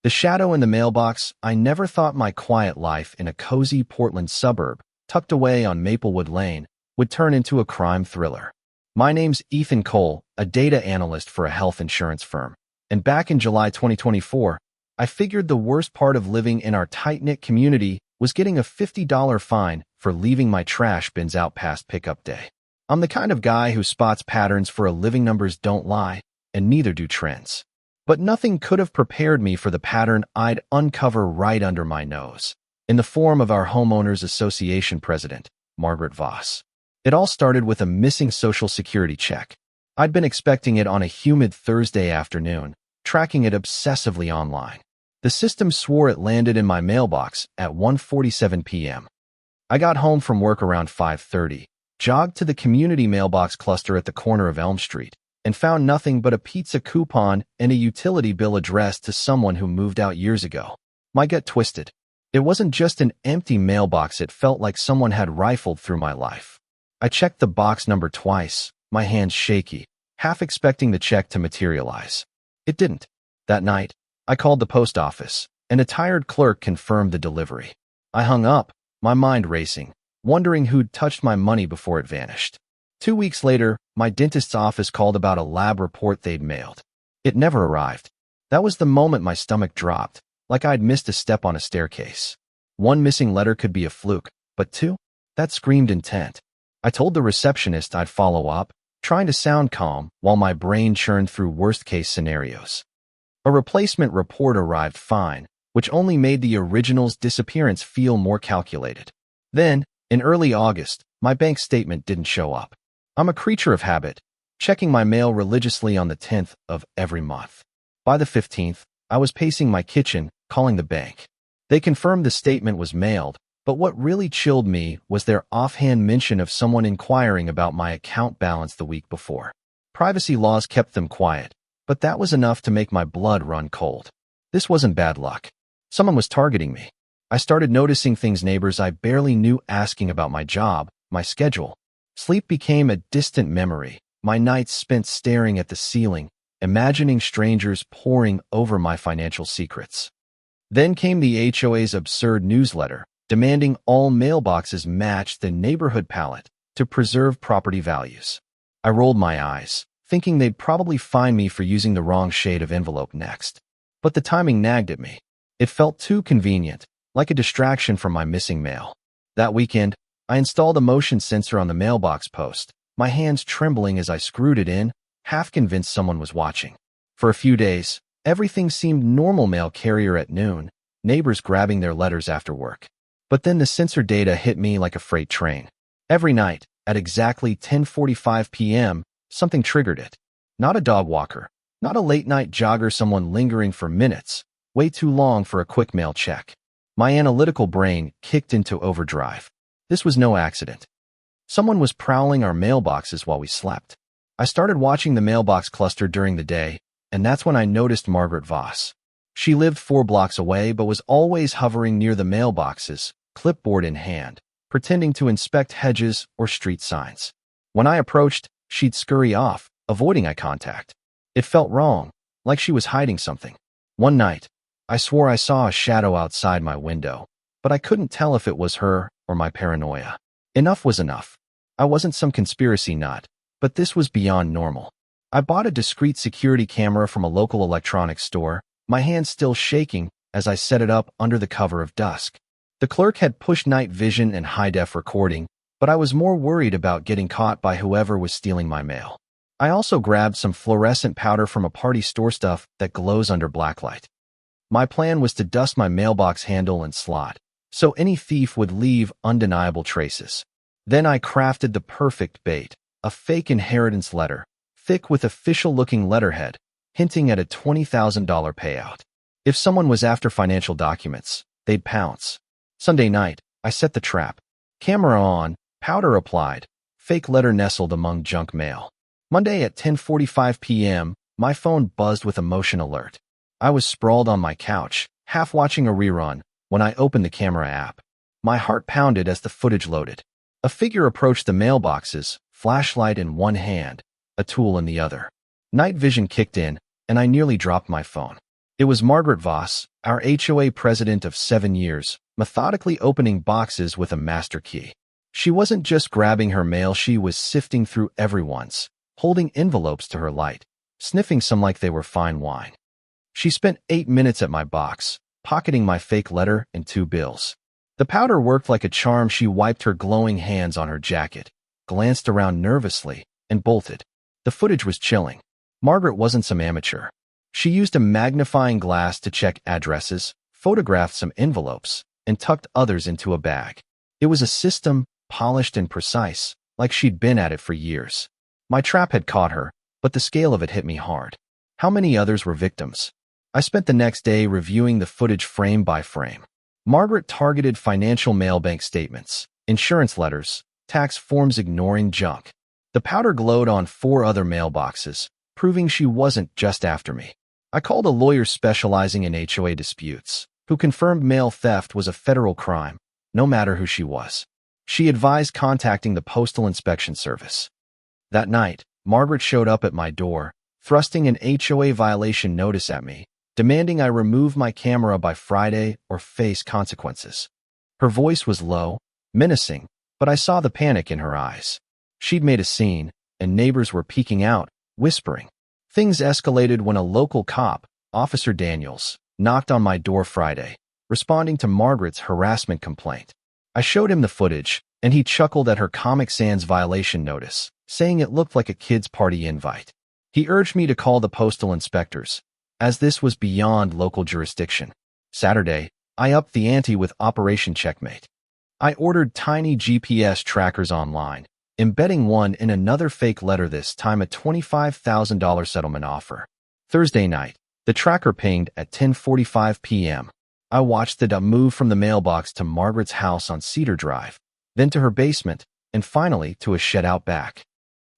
The shadow in the mailbox. I never thought my quiet life in a cozy Portland suburb, tucked away on Maplewood Lane, would turn into a crime thriller. My name's Ethan Cole, a data analyst for a health insurance firm. And back in July 2024, I figured the worst part of living in our tight-knit community was getting a $50 fine for leaving my trash bins out past pickup day. I'm the kind of guy who spots patterns for a living. Numbers don't lie, and neither do trends. But nothing could have prepared me for the pattern I'd uncover right under my nose, in the form of our homeowners association president, Margaret Voss. It all started with a missing Social Security check. I'd been expecting it on a humid Thursday afternoon, tracking it obsessively online. The system swore it landed in my mailbox at 1:47 p.m. I got home from work around 5:30, jogged to the community mailbox cluster at the corner of Elm Street, and found nothing but a pizza coupon and a utility bill addressed to someone who moved out years ago. My gut twisted. It wasn't just an empty mailbox, it felt like someone had rifled through my life. I checked the box number twice, my hands shaky, half expecting the check to materialize. It didn't. That night, I called the post office, and a tired clerk confirmed the delivery. I hung up, my mind racing, wondering who'd touched my money before it vanished. 2 weeks later, my dentist's office called about a lab report they'd mailed. It never arrived. That was the moment my stomach dropped, like I'd missed a step on a staircase. One missing letter could be a fluke, but two? That screamed intent. I told the receptionist I'd follow up, trying to sound calm while my brain churned through worst-case scenarios. A replacement report arrived fine, which only made the original's disappearance feel more calculated. Then, in early August, my bank statement didn't show up. I'm a creature of habit, checking my mail religiously on the 10th of every month. By the 15th, I was pacing my kitchen, calling the bank. They confirmed the statement was mailed, but what really chilled me was their offhand mention of someone inquiring about my account balance the week before. Privacy laws kept them quiet, but that was enough to make my blood run cold. This wasn't bad luck. Someone was targeting me. I started noticing things neighbors I barely knew asking about my job, my schedule. Sleep became a distant memory, my nights spent staring at the ceiling, imagining strangers poring over my financial secrets. Then came the HOA's absurd newsletter, demanding all mailboxes match the neighborhood palette to preserve property values. I rolled my eyes, thinking they'd probably fine me for using the wrong shade of envelope next. But the timing nagged at me. It felt too convenient, like a distraction from my missing mail. That weekend, I installed a motion sensor on the mailbox post, my hands trembling as I screwed it in, half convinced someone was watching. For a few days, everything seemed normal. Mail carrier at noon, neighbors grabbing their letters after work. But then the sensor data hit me like a freight train. Every night, at exactly 10:45 p.m., something triggered it. Not a dog walker, not a late-night jogger, someone lingering for minutes, way too long for a quick mail check. My analytical brain kicked into overdrive. This was no accident. Someone was prowling our mailboxes while we slept. I started watching the mailbox cluster during the day, and that's when I noticed Margaret Voss. She lived 4 blocks away but was always hovering near the mailboxes, clipboard in hand, pretending to inspect hedges or street signs. When I approached, she'd scurry off, avoiding eye contact. It felt wrong, like she was hiding something. One night, I swore I saw a shadow outside my window, but I couldn't tell if it was her or my paranoia. Enough was enough. I wasn't some conspiracy nut, but this was beyond normal. I bought a discreet security camera from a local electronics store, my hands still shaking as I set it up under the cover of dusk. The clerk had push night vision and high-def recording, but I was more worried about getting caught by whoever was stealing my mail. I also grabbed some fluorescent powder from a party store, stuff that glows under blacklight. My plan was to dust my mailbox handle and slot, so any thief would leave undeniable traces. Then I crafted the perfect bait, a fake inheritance letter, thick with official-looking letterhead, hinting at a $20,000 payout. If someone was after financial documents, they'd pounce. Sunday night, I set the trap. Camera on, powder applied, fake letter nestled among junk mail. Monday at 10:45 p.m., my phone buzzed with a motion alert. I was sprawled on my couch, half watching a rerun, when I opened the camera app. My heart pounded as the footage loaded. A figure approached the mailboxes, flashlight in one hand, a tool in the other. Night vision kicked in, and I nearly dropped my phone. It was Margaret Voss, our HOA president of 7 years, methodically opening boxes with a master key. She wasn't just grabbing her mail, she was sifting through everyone's, holding envelopes to her light, sniffing some like they were fine wine. She spent 8 minutes at my box, pocketing my fake letter and 2 bills. The powder worked like a charm. She wiped her glowing hands on her jacket, glanced around nervously, and bolted. The footage was chilling. Margaret wasn't some amateur. She used a magnifying glass to check addresses, photographed some envelopes, and tucked others into a bag. It was a system, polished and precise, like she'd been at it for years. My trap had caught her, but the scale of it hit me hard. How many others were victims? I spent the next day reviewing the footage frame by frame. Margaret targeted financial mail bank statements, insurance letters, tax forms, ignoring junk. The powder glowed on 4 other mailboxes, proving she wasn't just after me. I called a lawyer specializing in HOA disputes, who confirmed mail theft was a federal crime, no matter who she was. She advised contacting the Postal Inspection Service. That night, Margaret showed up at my door, thrusting an HOA violation notice at me, demanding I remove my camera by Friday or face consequences. Her voice was low, menacing, but I saw the panic in her eyes. She'd made a scene, and neighbors were peeking out, whispering. Things escalated when a local cop, Officer Daniels, knocked on my door Friday, responding to Margaret's harassment complaint. I showed him the footage, and he chuckled at her Comic Sans violation notice, saying it looked like a kid's party invite. He urged me to call the postal inspectors, as this was beyond local jurisdiction. Saturday, I upped the ante with Operation Checkmate. I ordered tiny GPS trackers online, embedding one in another fake letter, this time a $25,000 settlement offer. Thursday night, the tracker pinged at 10:45 p.m. I watched the move from the mailbox to Margaret's house on Cedar Drive, then to her basement, and finally to a shed out back.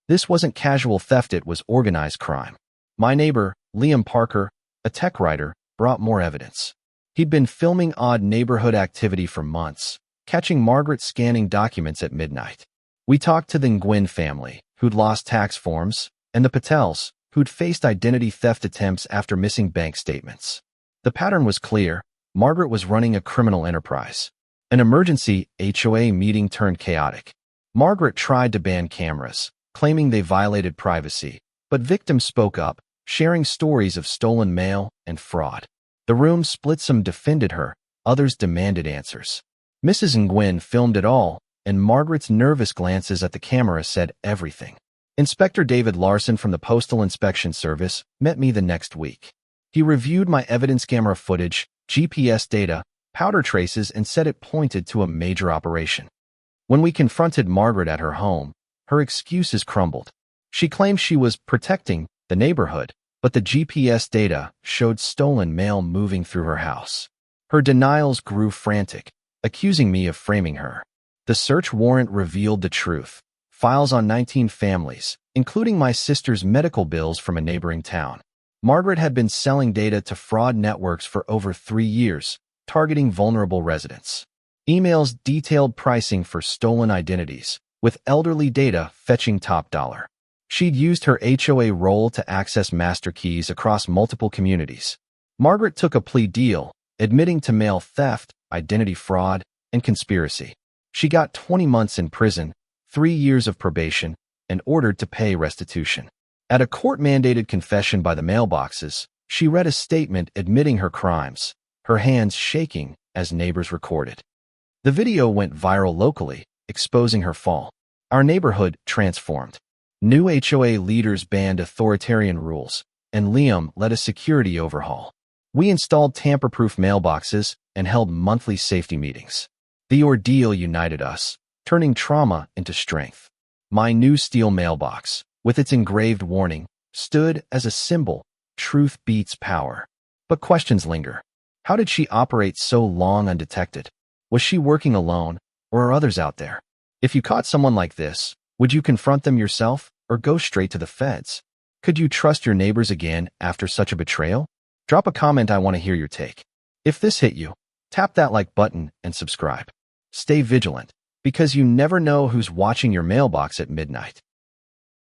This wasn't casual theft, it was organized crime. My neighbor, Liam Parker, a tech writer, brought more evidence. He'd been filming odd neighborhood activity for months, catching Margaret scanning documents at midnight. We talked to the Nguyen family, who'd lost tax forms, and the Patels, who'd faced identity theft attempts after missing bank statements. The pattern was clear. Margaret was running a criminal enterprise. An emergency HOA meeting turned chaotic. Margaret tried to ban cameras, claiming they violated privacy, but victims spoke up, sharing stories of stolen mail and fraud. The room split. Some defended her, others demanded answers. Mrs. Nguyen filmed it all, and Margaret's nervous glances at the camera said everything. Inspector David Larson from the Postal Inspection Service met me the next week. He reviewed my evidence, camera footage, GPS data, powder traces, and said it pointed to a major operation. When we confronted Margaret at her home, her excuses crumbled. She claimed she was protecting the neighborhood, but the GPS data showed stolen mail moving through her house. Her denials grew frantic, accusing me of framing her. The search warrant revealed the truth. Files on 19 families, including my sister's medical bills from a neighboring town. Margaret had been selling data to fraud networks for over 3 years, targeting vulnerable residents. Emails detailed pricing for stolen identities, with elderly data fetching top dollar. She'd used her HOA role to access master keys across multiple communities. Margaret took a plea deal, admitting to mail theft, identity fraud, and conspiracy. She got 20 months in prison, 3 years of probation, and ordered to pay restitution. At a court-mandated confession by the mailboxes, she read a statement admitting her crimes, her hands shaking as neighbors recorded. The video went viral locally, exposing her fall. Our neighborhood transformed. New HOA leaders banned authoritarian rules, and Liam led a security overhaul. We installed tamper-proof mailboxes and held monthly safety meetings. The ordeal united us, turning trauma into strength. My new steel mailbox, with its engraved warning, stood as a symbol. Truth beats power. But questions linger. How did she operate so long undetected? Was she working alone, or are others out there? If you caught someone like this, would you confront them yourself, or go straight to the feds? Could you trust your neighbors again after such a betrayal? Drop a comment, I want to hear your take. If this hit you, tap that like button and subscribe. Stay vigilant, because you never know who's watching your mailbox at midnight.